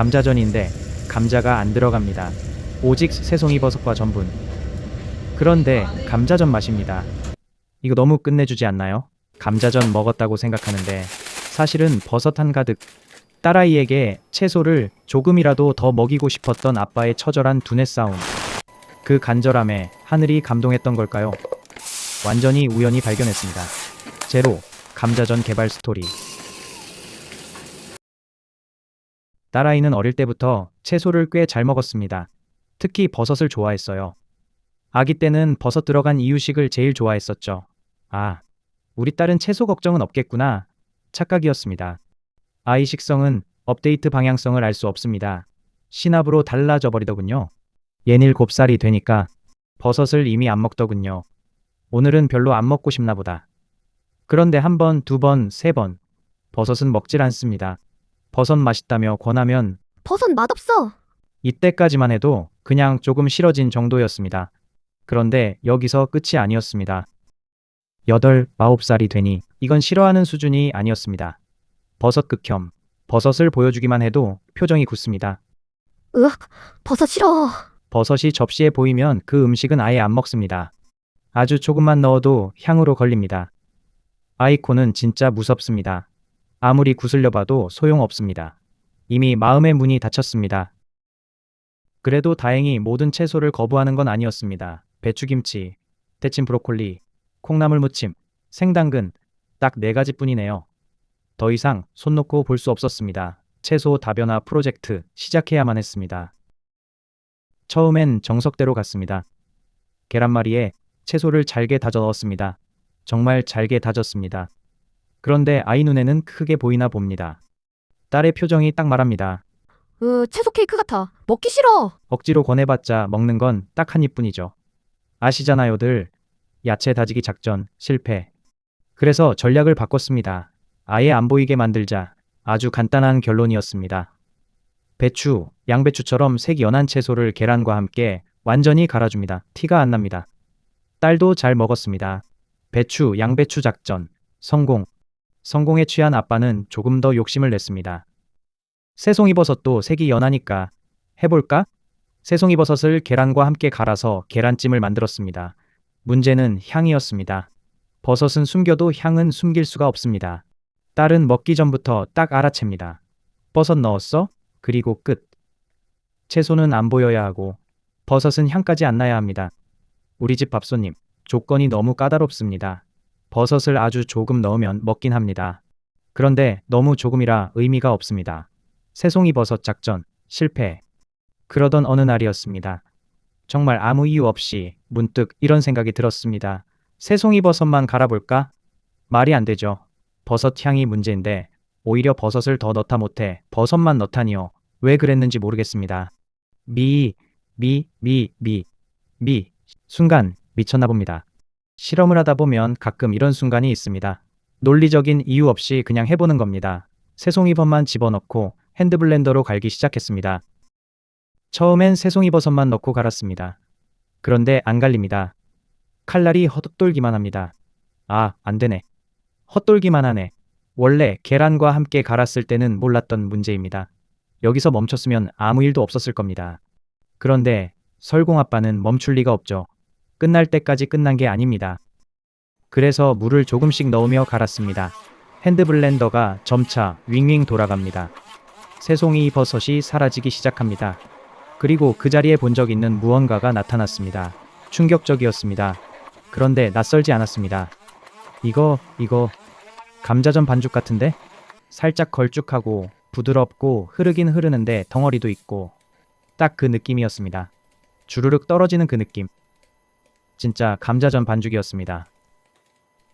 감자전인데 감자가 안 들어갑니다. 오직 새송이버섯과 전분. 그런데 감자전 맛입니다. 이거 너무 끝내주지 않나요? 감자전 먹었다고 생각하는데 사실은 버섯 한 가득. 딸아이에게 채소를 조금이라도 더 먹이고 싶었던 아빠의 처절한 두뇌 싸움. 그 간절함에 하늘이 감동했던 걸까요? 완전히 우연히 발견했습니다. 제로 감자전 개발 스토리. 딸아이는 어릴 때부터 채소를 꽤 잘 먹었습니다. 특히 버섯을 좋아했어요. 아기 때는 버섯 들어간 이유식을 제일 좋아했었죠. 아, 우리 딸은 채소 걱정은 없겠구나. 착각이었습니다. 아이 식성은 업데이트 방향성을 알 수 없습니다. 신압으로 달라져 버리더군요. 얜 7살이 되니까 버섯을 이미 안 먹더군요. 오늘은 별로 안 먹고 싶나 보다. 그런데 한 번, 두 번, 세 번 버섯은 먹질 않습니다. 버섯 맛있다며 권하면 버섯 맛없어. 이때까지만 해도 그냥 조금 싫어진 정도였습니다. 그런데 여기서 끝이 아니었습니다. 8, 9살이 되니 이건 싫어하는 수준이 아니었습니다. 버섯 극혐. 버섯을 보여주기만 해도 표정이 굳습니다. 으악, 버섯 싫어. 버섯이 접시에 보이면 그 음식은 아예 안 먹습니다. 아주 조금만 넣어도 향으로 걸립니다. 아이콘은 진짜 무섭습니다. 아무리 구슬려 봐도 소용없습니다. 이미 마음의 문이 닫혔습니다. 그래도 다행히 모든 채소를 거부하는 건 아니었습니다. 배추김치, 데친 브로콜리, 콩나물 무침, 생당근, 딱 4가지뿐이네요. 더 이상 손 놓고 볼 수 없었습니다. 채소 다변화 프로젝트 시작해야만 했습니다. 처음엔 정석대로 갔습니다. 계란말이에 채소를 잘게 다져 넣었습니다. 정말 잘게 다졌습니다. 그런데 아이 눈에는 크게 보이나 봅니다. 딸의 표정이 딱 말합니다. 채소 케이크 같아. 먹기 싫어. 억지로 권해봤자 먹는 건 딱 한 입뿐이죠. 아시잖아요들. 야채 다지기 작전 실패. 그래서 전략을 바꿨습니다. 아예 안 보이게 만들자. 아주 간단한 결론이었습니다. 배추, 양배추처럼 색이 연한 채소를 계란과 함께 완전히 갈아줍니다. 티가 안 납니다. 딸도 잘 먹었습니다. 배추, 양배추 작전 성공. 성공에 취한 아빠는 조금 더 욕심을 냈습니다. 새송이버섯도 색이 연하니까 해볼까? 새송이버섯을 계란과 함께 갈아서 계란찜을 만들었습니다. 문제는 향이었습니다. 버섯은 숨겨도 향은 숨길 수가 없습니다. 딸은 먹기 전부터 딱 알아챕니다. 버섯 넣었어? 그리고 끝. 채소는 안 보여야 하고 버섯은 향까지 안 나야 합니다. 우리 집 밥손님, 조건이 너무 까다롭습니다. 버섯을 아주 조금 넣으면 먹긴 합니다. 그런데 너무 조금이라 의미가 없습니다. 새송이버섯 작전 실패. 그러던 어느 날이었습니다. 정말 아무 이유 없이 문득 이런 생각이 들었습니다. 새송이버섯만 갈아볼까? 말이 안 되죠. 버섯 향이 문제인데 오히려 버섯을 더 넣다 못해 버섯만 넣다니요. 왜 그랬는지 모르겠습니다. 미. 순간 미쳤나 봅니다. 실험을 하다 보면 가끔 이런 순간이 있습니다. 논리적인 이유 없이 그냥 해보는 겁니다. 새송이버섯만 집어넣고 핸드블렌더로 갈기 시작했습니다. 처음엔 새송이버섯만 넣고 갈았습니다. 그런데 안 갈립니다. 칼날이 헛돌기만 합니다. 아, 안 되네. 헛돌기만 하네. 원래 계란과 함께 갈았을 때는 몰랐던 문제입니다. 여기서 멈췄으면 아무 일도 없었을 겁니다. 그런데 설공아빠는 멈출 리가 없죠. 끝날 때까지 끝난 게 아닙니다. 그래서 물을 조금씩 넣으며 갈았습니다. 핸드블렌더가 점차 윙윙 돌아갑니다. 새송이 버섯이 사라지기 시작합니다. 그리고 그 자리에 본 적 있는 무언가가 나타났습니다. 충격적이었습니다. 그런데 낯설지 않았습니다. 이거 감자전 반죽 같은데? 살짝 걸쭉하고 부드럽고 흐르긴 흐르는데 덩어리도 있고 딱 그 느낌이었습니다. 주르륵 떨어지는 그 느낌. 진짜 감자전 반죽이었습니다.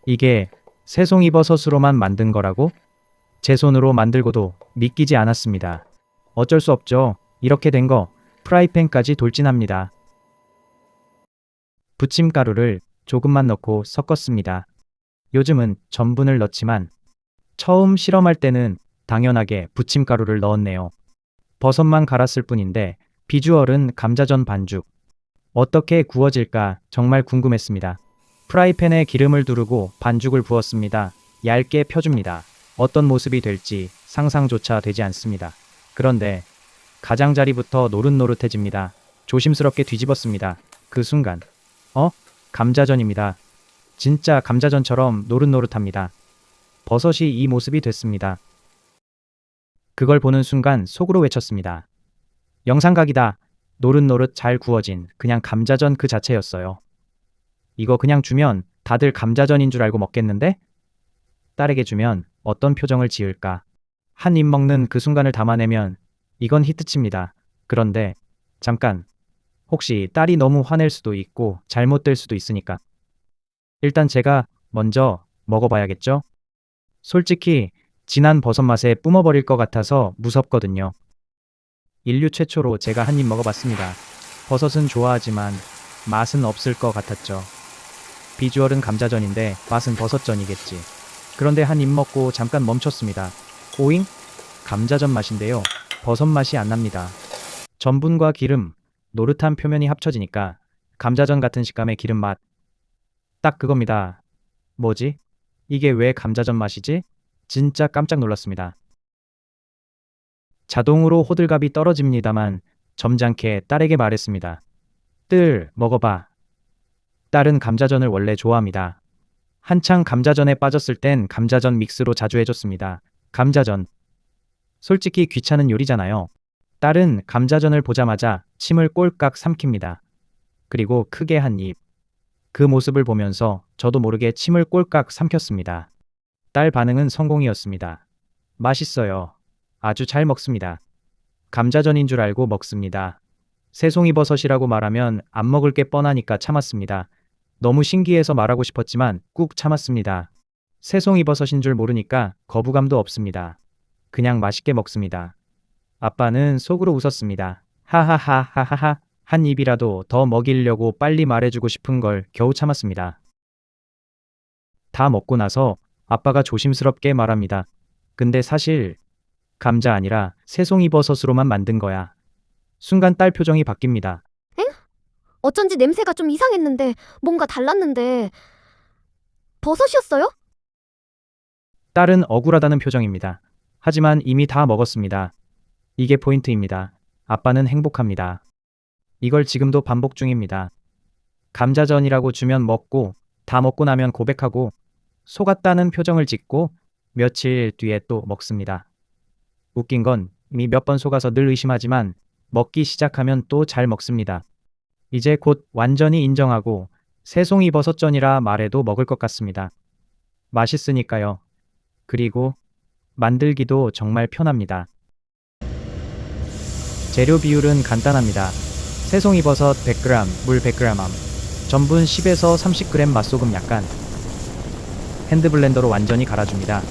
이게 새송이버섯으로만 만든 거라고? 제 손으로 만들고도 믿기지 않았습니다. 어쩔 수 없죠. 이렇게 된 거 프라이팬까지 돌진합니다. 부침가루를 조금만 넣고 섞었습니다. 요즘은 전분을 넣지만 처음 실험할 때는 당연하게 부침가루를 넣었네요. 버섯만 갈았을 뿐인데 비주얼은 감자전 반죽. 어떻게 구워질까 정말 궁금했습니다. 프라이팬에 기름을 두르고 반죽을 부었습니다. 얇게 펴줍니다. 어떤 모습이 될지 상상조차 되지 않습니다. 그런데 가장자리부터 노릇노릇해집니다. 조심스럽게 뒤집었습니다. 그 순간 감자전입니다. 진짜 감자전처럼 노릇노릇합니다. 버섯이 이 모습이 됐습니다. 그걸 보는 순간 속으로 외쳤습니다. 영상각이다. 노릇노릇 잘 구워진 그냥 감자전 그 자체였어요. 이거 그냥 주면 다들 감자전인 줄 알고 먹겠는데? 딸에게 주면 어떤 표정을 지을까? 한 입 먹는 그 순간을 담아내면 이건 히트칩니다. 그런데 잠깐, 혹시 딸이 너무 화낼 수도 있고 잘못될 수도 있으니까 일단 제가 먼저 먹어봐야겠죠? 솔직히 진한 버섯 맛에 뿜어버릴 것 같아서 무섭거든요. 인류 최초로 제가 한 입 먹어봤습니다. 버섯은 좋아하지만 맛은 없을 것 같았죠. 비주얼은 감자전인데 맛은 버섯전이겠지. 그런데 한 입 먹고 잠깐 멈췄습니다. 오잉? 감자전 맛인데요. 버섯 맛이 안 납니다. 전분과 기름, 노릇한 표면이 합쳐지니까 감자전 같은 식감의 기름 맛. 딱 그겁니다. 뭐지? 이게 왜 감자전 맛이지? 진짜 깜짝 놀랐습니다. 자동으로 호들갑이 떨어집니다만 점잖게 딸에게 말했습니다. 뜰, 먹어봐. 딸은 감자전을 원래 좋아합니다. 한창 감자전에 빠졌을 땐 감자전 믹스로 자주 해줬습니다. 감자전. 솔직히 귀찮은 요리잖아요. 딸은 감자전을 보자마자 침을 꼴깍 삼킵니다. 그리고 크게 한 입. 그 모습을 보면서 저도 모르게 침을 꼴깍 삼켰습니다. 딸 반응은 성공이었습니다. 맛있어요. 아주 잘 먹습니다. 감자전인 줄 알고 먹습니다. 새송이버섯이라고 말하면 안 먹을 게 뻔하니까 참았습니다. 너무 신기해서 말하고 싶었지만 꾹 참았습니다. 새송이버섯인 줄 모르니까 거부감도 없습니다. 그냥 맛있게 먹습니다. 아빠는 속으로 웃었습니다. 하하하하하하. 한 입이라도 더 먹이려고 빨리 말해주고 싶은 걸 겨우 참았습니다. 다 먹고 나서 아빠가 조심스럽게 말합니다. 근데 사실 감자 아니라 새송이버섯으로만 만든 거야. 순간 딸 표정이 바뀝니다. 엥? 어쩐지 냄새가 좀 이상했는데 뭔가 달랐는데 버섯이었어요? 딸은 억울하다는 표정입니다. 하지만 이미 다 먹었습니다. 이게 포인트입니다. 아빠는 행복합니다. 이걸 지금도 반복 중입니다. 감자전이라고 주면 먹고 다 먹고 나면 고백하고 속았다는 표정을 짓고 며칠 뒤에 또 먹습니다. 웃긴 건 이미 몇 번 속아서 늘 의심하지만 먹기 시작하면 또 잘 먹습니다. 이제 곧 완전히 인정하고 새송이버섯전이라 말해도 먹을 것 같습니다. 맛있으니까요. 그리고 만들기도 정말 편합니다. 재료 비율은 간단합니다. 새송이버섯 100g, 물 100g, 전분 10에서 30g, 맛소금 약간. 핸드블렌더로 완전히 갈아줍니다.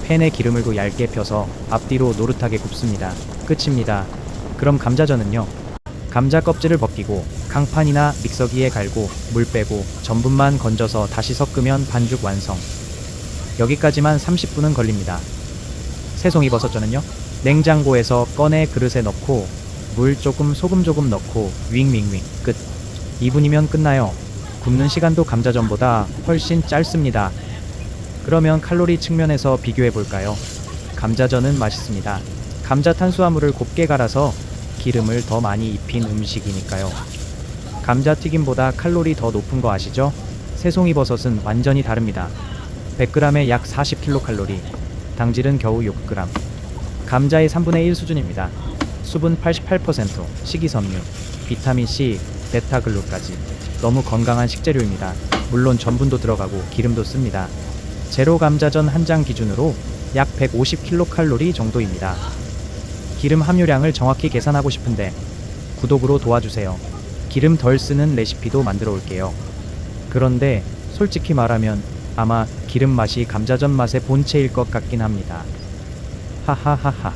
팬에 기름을 고 얇게 펴서 앞뒤로 노릇하게 굽습니다. 끝입니다. 그럼 감자전은요? 감자 껍질을 벗기고 강판이나 믹서기에 갈고 물 빼고 전분만 건져서 다시 섞으면 반죽 완성. 여기까지만 30분은 걸립니다. 새송이버섯전은요? 냉장고에서 꺼내 그릇에 넣고 물 조금 소금 조금 넣고 윙윙윙 끝. 2분이면 끝나요. 굽는 시간도 감자전보다 훨씬 짧습니다. 그러면 칼로리 측면에서 비교해 볼까요? 감자전은 맛있습니다. 감자 탄수화물을 곱게 갈아서 기름을 더 많이 입힌 음식이니까요. 감자튀김보다 칼로리 더 높은 거 아시죠? 새송이버섯은 완전히 다릅니다. 100g에 약 40kcal, 당질은 겨우 6g. 감자의 3분의 1 수준입니다. 수분 88%, 식이섬유, 비타민C, 베타글루까지 너무 건강한 식재료입니다. 물론 전분도 들어가고 기름도 씁니다. 제로 감자전 한 장 기준으로 약 150kcal 정도입니다. 기름 함유량을 정확히 계산하고 싶은데 구독으로 도와주세요. 기름 덜 쓰는 레시피도 만들어 올게요. 그런데 솔직히 말하면 아마 기름 맛이 감자전 맛의 본체일 것 같긴 합니다. 하하하하.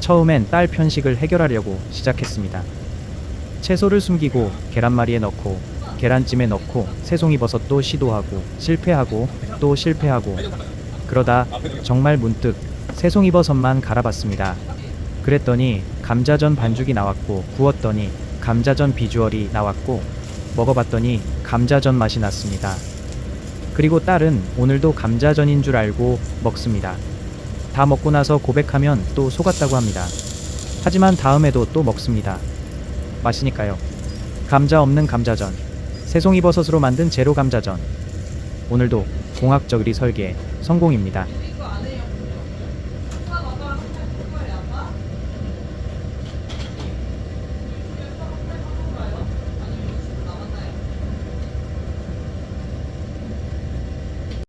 처음엔 딸 편식을 해결하려고 시작했습니다. 채소를 숨기고 계란말이에 넣고 계란찜에 넣고 새송이버섯도 시도하고 실패하고 또 실패하고 그러다 정말 문득 새송이버섯만 갈아봤습니다. 그랬더니 감자전 반죽이 나왔고 구웠더니 감자전 비주얼이 나왔고 먹어봤더니 감자전 맛이 났습니다. 그리고 딸은 오늘도 감자전인 줄 알고 먹습니다. 다 먹고 나서 고백하면 또 속았다고 합니다. 하지만 다음에도 또 먹습니다. 맛이니까요. 감자 없는 감자전. 새송이버섯으로 만든 제로 감자전. 오늘도 공학적 요리 설계 성공입니다.